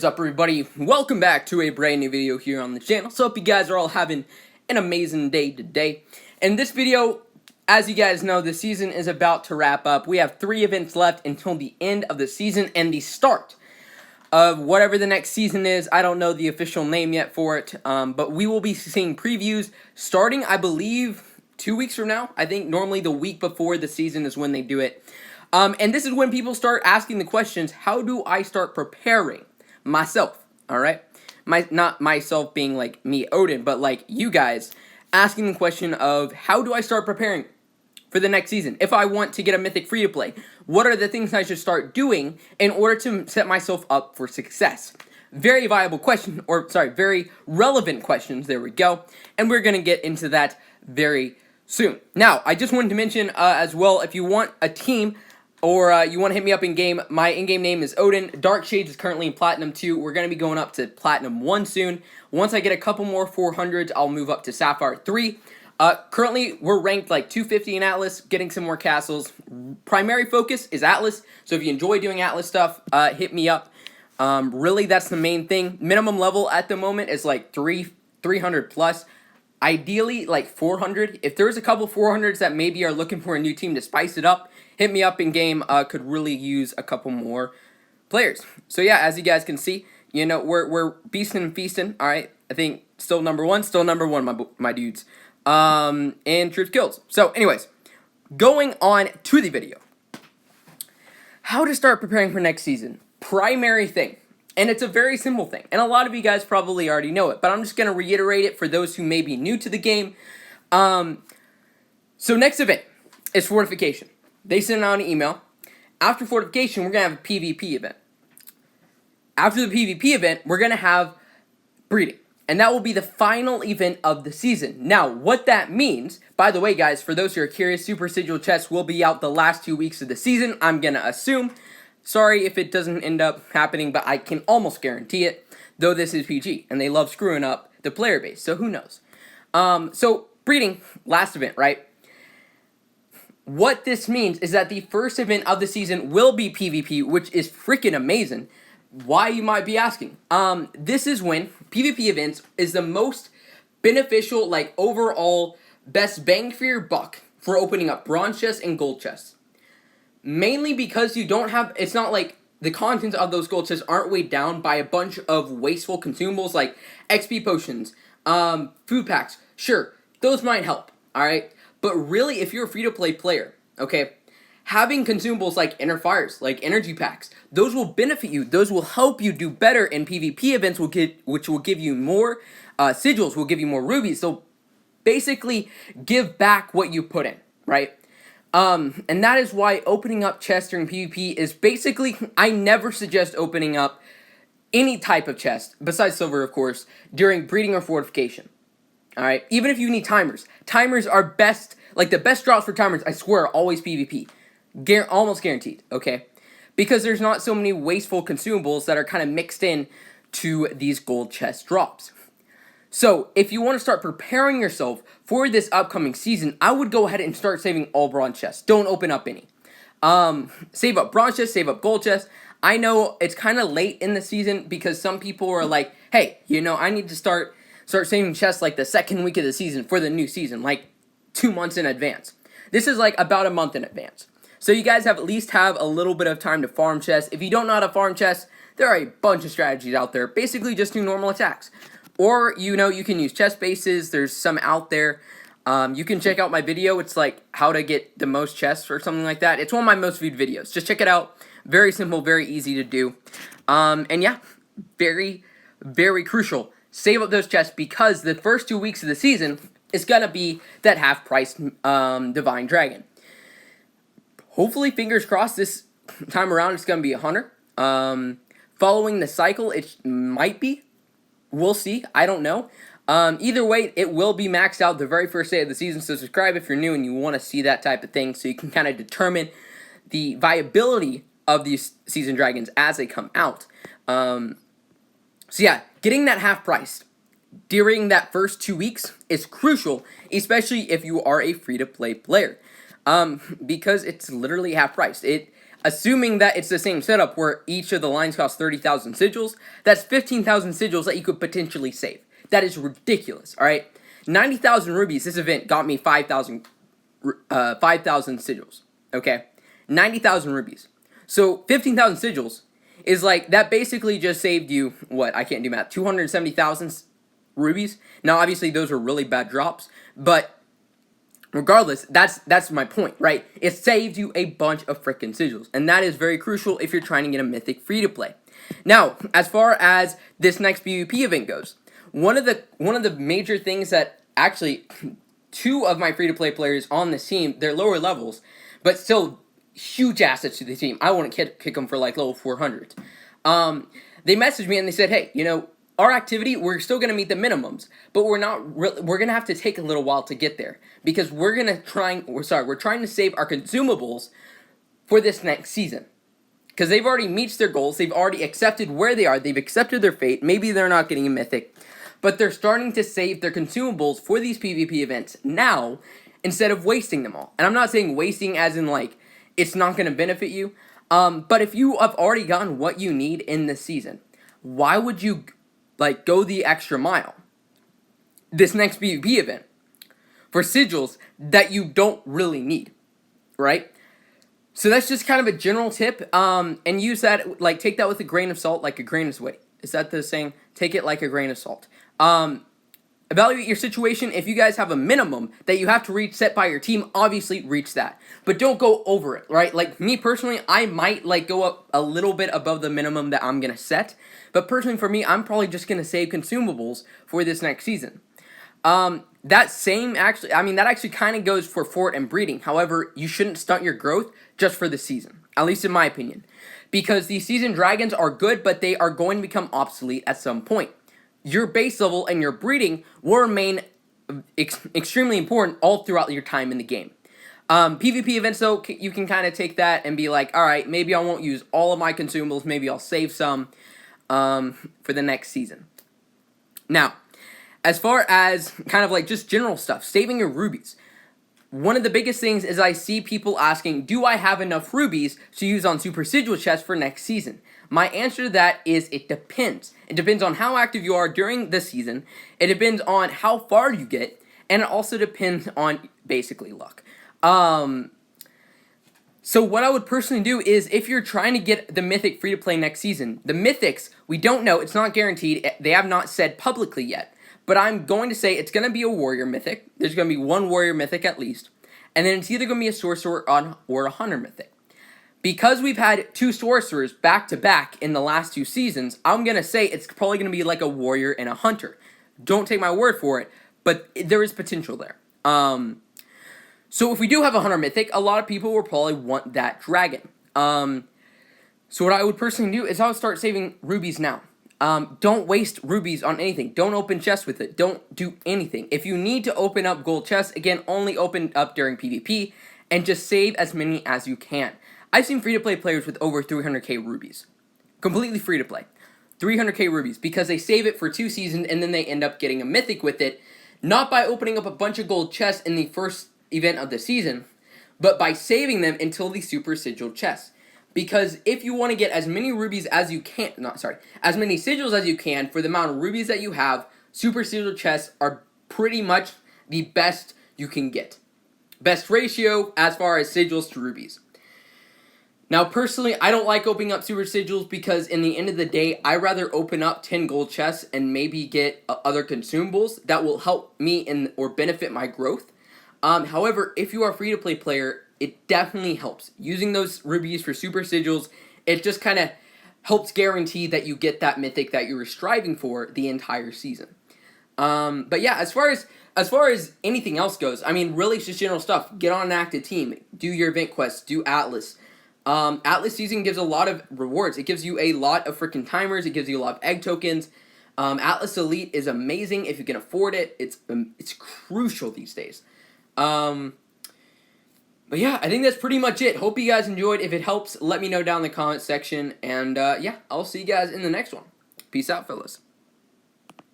Is up, everybody? Welcome back to a brand new video here on the channel. So hope you guys are all having an amazing day today. In this video, as you guys know, the season is about to wrap up. We have 3 events left until the end of the season and the start of whatever the next season is. I don't know the official name yet for it, but we will be seeing previews starting, I believe, 2 weeks from now. I think normally the week before the season is when they do it. And this is when people start asking the questions, how do I start preparing myself? Alright? Not myself being like me, Odin, but like you guys asking the question of, how do I start preparing for the next season? If I want to get a Mythic free-to-play, what are the things I should start doing in order to set myself up for success? Very viable question, or sorry, very relevant questions, there we go. And we're going to get into that very soon. Now, I just wanted to mention as well, if you want a team, or you want to hit me up in-game, my in-game name is Odin. Dark Shades is currently in Platinum 2. We're going to be going up to Platinum 1 soon. Once I get a couple more 400s, I'll move up to Sapphire 3. Currently, we're ranked like 250 in Atlas, getting some more castles. Primary focus is Atlas, so if you enjoy doing Atlas stuff, hit me up. Really, that's the main thing. Minimum level at the moment is like 300 plus. Ideally, like 400. If there's a couple 400s that maybe are looking for a new team to spice it up, hit me up in game. Could really use a couple more players. So yeah, as you guys can see, you know, we're beasting and feasting. All right, I think still number one, my dudes. And troops kills. So anyways, going on to the video. How to start preparing for next season. Primary thing. And it's a very simple thing. And a lot of you guys probably already know it. But I'm just going to reiterate it for those who may be new to the game. So next event is Fortification. They sent out an email. After Fortification, we're going to have a PvP event. After the PvP event, we're going to have Breeding. And that will be the final event of the season. Now, what that means, by the way, guys, for those who are curious, Super Sigil chests will be out the last 2 weeks of the season, I'm going to assume. Sorry if it doesn't end up happening, but I can almost guarantee it, though this is PG, and they love screwing up the player base, so who knows. So, Breeding, last event, right? What this means is that the first event of the season will be PvP, which is freaking amazing. Why, you might be asking? This is when PvP events is the most beneficial, like, overall best bang for your buck for opening up bronze chests and gold chests. Mainly because you don't have, it's not like the contents of those gold chests aren't weighed down by a bunch of wasteful consumables like XP potions, food packs. Sure, those might help, alright? But really, if you're a free-to-play player, okay, having consumables like inner fires, like energy packs, those will benefit you. Those will help you do better in PvP events, which will give you more sigils, will give you more rubies. So basically, give back what you put in, right? And that is why opening up chests during PvP is basically, I never suggest opening up any type of chest, besides silver, of course, during Breeding or Fortification. Alright? Even if you need timers. Timers are best, like the best drops for timers, I swear, are always PvP. Almost guaranteed, okay? Because there's not so many wasteful consumables that are kind of mixed in to these gold chest drops. So, if you want to start preparing yourself for this upcoming season, I would go ahead and start saving all bronze chests. Don't open up any. Save up bronze chests, save up gold chests. I know it's kind of late in the season because some people are like, hey, you know, I need to start saving chests like the second week of the season for the new season, like 2 months in advance. This is like about a month in advance. So you guys at least have a little bit of time to farm chests. If you don't know how to farm chests, there are a bunch of strategies out there. Basically, just do normal attacks. Or, you know, you can use chest bases. There's some out there. You can check out my video. It's like how to get the most chests or something like that. It's one of my most viewed videos. Just check it out. Very simple, very easy to do. And yeah, very, very crucial. Save up those chests because the first 2 weeks of the season is going to be that half-priced Divine Dragon. Hopefully, fingers crossed, this time around it's going to be a hunter. Following the cycle, it might be. We'll see. I don't know. Either way, it will be maxed out the very first day of the season, so subscribe if you're new and you want to see that type of thing so you can kind of determine the viability of these season dragons as they come out. So yeah, getting that half price during that first 2 weeks is crucial, especially if you are a free-to-play player, because it's literally half price. Assuming that it's the same setup where each of the lines cost 30,000 sigils, that's 15,000 sigils that you could potentially save. That is ridiculous, alright? 90,000 rubies, this event got me 5,000 sigils, okay? 90,000 rubies. So 15,000 sigils is like, that basically just saved you, what, I can't do math, 270,000 rubies. Now, obviously, those are really bad drops, but regardless, that's my point, right? It saves you a bunch of freaking sigils, and that is very crucial if you're trying to get a mythic free-to-play. Now, as far as this next PvP event goes, one of the major things that actually, two of my free-to-play players on this team, they're lower levels, but still huge assets to the team. I want to kick them for like level 400. They messaged me and they said, hey, our activity, we're still going to meet the minimums, but we're going to have to take a little while to get there, because we're trying to save our consumables for this next season. Because they've already reached their goals, they've already accepted where they are, they've accepted their fate, maybe they're not getting a mythic, but they're starting to save their consumables for these PvP events now, instead of wasting them all. And I'm not saying wasting as in like, it's not going to benefit you, but if you have already gotten what you need in this season, why would you go the extra mile this next PvP event for sigils that you don't really need, right? So that's just kind of a general tip, and use that, take that with a grain of salt, like a grain of sweat. Is that the saying? Take it like a grain of salt. Evaluate your situation. If you guys have a minimum that you have to reach set by your team, obviously reach that. But don't go over it, right? Like, me personally, I might, go up a little bit above the minimum that I'm going to set. But personally, for me, I'm probably just going to save consumables for this next season. That actually kind of goes for fort and breeding. However, you shouldn't stunt your growth just for the season. At least in my opinion. Because these season dragons are good, but they are going to become obsolete at some point. Your base level and your breeding will remain extremely important all throughout your time in the game. PvP events, though, you can kind of take that and be like, alright, maybe I won't use all of my consumables, maybe I'll save some for the next season. Now, as far as kind of just general stuff, saving your rubies. One of the biggest things is I see people asking, do I have enough rubies to use on super sigil chests for next season? My answer to that is it depends. It depends on how active you are during the season. It depends on how far you get. And it also depends on, basically, luck. So what I would personally do is, if you're trying to get the mythic free-to-play next season, the mythics, we don't know. It's not guaranteed. They have not said publicly yet. But I'm going to say it's going to be a warrior mythic. There's going to be one warrior mythic at least. And then it's either going to be a sorcerer or a hunter mythic. Because we've had two sorcerers back-to-back in the last two seasons, I'm going to say it's probably going to be like a warrior and a hunter. Don't take my word for it, but there is potential there. So if we do have a hunter mythic, a lot of people will probably want that dragon. So what I would personally do is I would start saving rubies now. Don't waste rubies on anything. Don't open chests with it. Don't do anything. If you need to open up gold chests, again, only open up during PvP, and just save as many as you can. I've seen free-to-play players with over 300k rubies. Completely free-to-play. 300k rubies, because they save it for 2 seasons, and then they end up getting a mythic with it, not by opening up a bunch of gold chests in the first event of the season, but by saving them until the super sigil chests. Because if you want to get as many rubies as you can, as many sigils as you can for the amount of rubies that you have, super sigil chests are pretty much the best you can get. Best ratio as far as sigils to rubies. Now, personally, I don't like opening up super sigils because in the end of the day, I'd rather open up 10 gold chests and maybe get other consumables that will help me or benefit my growth. However, if you are a free-to-play player, it definitely helps. Using those rubies for super sigils, it just kind of helps guarantee that you get that mythic that you were striving for the entire season. But yeah, as far as anything else goes, I mean, really it's just general stuff. Get on an active team. Do your event quests. Do Atlas. Atlas season gives a lot of rewards. It gives you a lot of freaking timers. It gives you a lot of egg tokens. Atlas Elite is amazing if you can afford it. It's crucial these days. But yeah, I think that's pretty much it. Hope you guys enjoyed. If it helps, let me know down in the comment section. And yeah, I'll see you guys in the next one. Peace out, fellas.